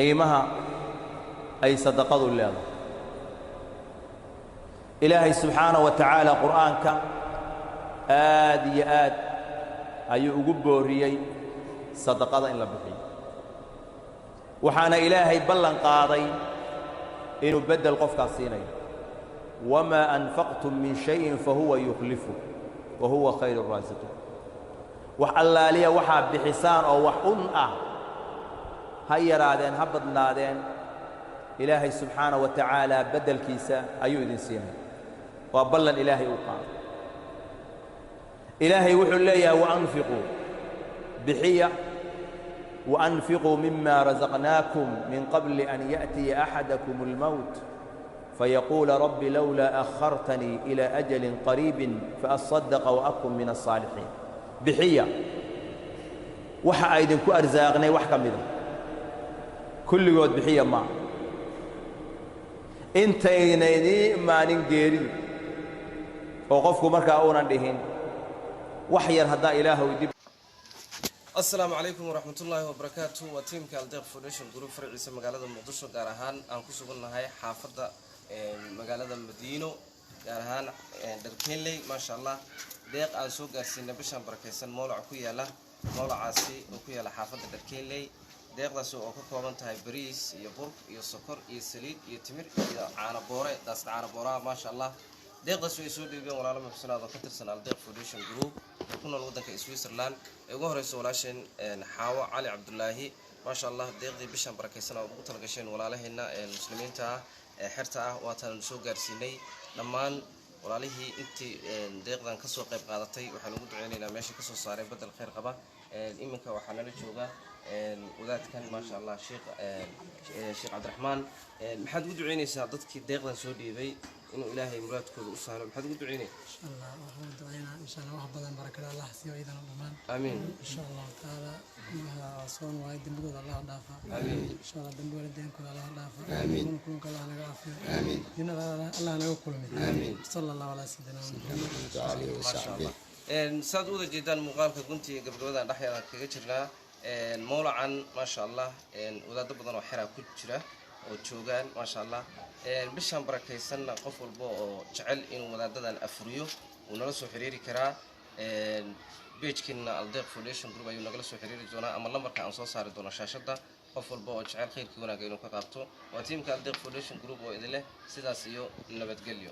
qiimaha ay sadaqadu leedahay. ilaahay subxaanahu wa tacaala qur'aanka aad iyo aad ayuu ugu booriyey sadaqada in la bixiyo, waxaana ilaahay ballan qaaday inuu beddel qofkaas siinayo. wamaa anfaqtum min shayin fahuwa yukhlifu wa huwa khayru raasiqiin. wax allaaliya waxaa bixisaan oo wax un ah, ha yaraadeen ha badnaadeen, ilaahay subxaanahu wa tacaala beddelkiisa ayuu idin siinaya. waa ballan ilaahay uu qaaday. ilaahay wuxuu leeyahay waanfiquu bixiya وأنفقوا مما رزقناكم من قبل أن يأتي أحدكم الموت فيقول رب لولا أخرتني إلى أجل قريب فأصدق وأكن من الصالحين. بحية وحا أيدنكو أرزاقني وحكا مذا كل يود بحية ما انتينيني ما ننجيري وقفكو مركا أونا دهين وحيا هدا إله ويدب. السلام عليكم ورحمة الله وبركاته. وتيم كالديق فوديشن جروب فرع عيسى مقالة مقدسو قارهان أنكو سوغلنا هاي حافظة مقالة مدينو قارهان دركينلي ما شاء الله ديق aan soo gaarsiinay bishan barakeysan mowlac ku yaala mowlacaasi oo ku yaala xaafadda Darkeenley. deeqdaas oo ka kooban tahay bariis iyo bur iyo sokor iyo saliid iyo timir iyo caano boore daas caano boora ma sha Allah. deeqdaas way soo dhiibeen walaalo mabsanaad oo ka tirsan Aldeeq Foundation Group ku nool wadanka Switzerland ee ugu horeyso walaasheen Xaawo Cali Cabdullaahi ma sha Allah. deeqdii bishan barakeysan oo ugu talagasheen walaalaheena muslimiinta ee xirta ah waataan soo gaarsiinay dhammaan walaalihii intii deeqdan ka soo qayb qaadatay. waxaan ugu duceynaynaa meesha ka soo saaray badal khayr qaba. iminka waxaa nala jooga wadaadkan ma sha Allah Sheekh Cabdiraxmaan. maxaad ugu duceynaysaa dadkii deeqdan soo dhiibay inuu ilaahay muraadkooda u sahlo? maxaad ugu duceynaysaa? insha Allah waxaan duceynaa insha Allah wax badan barakada Allah siiyo idin dhamaan. amiin. insha Allah taala ma soon waay dambigooda Allah dhaafa. amiin. insha Allah dambiga deenkooda Allah dhaafa. amiin. kunka Allah naga afiyo. amiin. dinada Allah naga kulmi. amiin. sallallahu alayhi wa sallam. saad u wada jeedaan muuqaalka guntiga gabdhooda dhaxyada kaga jirnaa mowlacan ma sha Allah wadaado badan oo xira ku jira oo joogan ma sha Allah. bishan barakeysan qof walba oo jecel inuu wadaadadan afuriyo uu nala soo xiriiri karaa. page-kina Aldeeq Foundation Group ayuu nagala soo xiriiri doonaa ama lambarka aan soo saari doono shaashada. qof walba oo jecel khayrkii wanaagga inuu ka qaabto waa tiimka Aldeeq Foundation Group oo idin leh sidaas iyo nabadgelyo.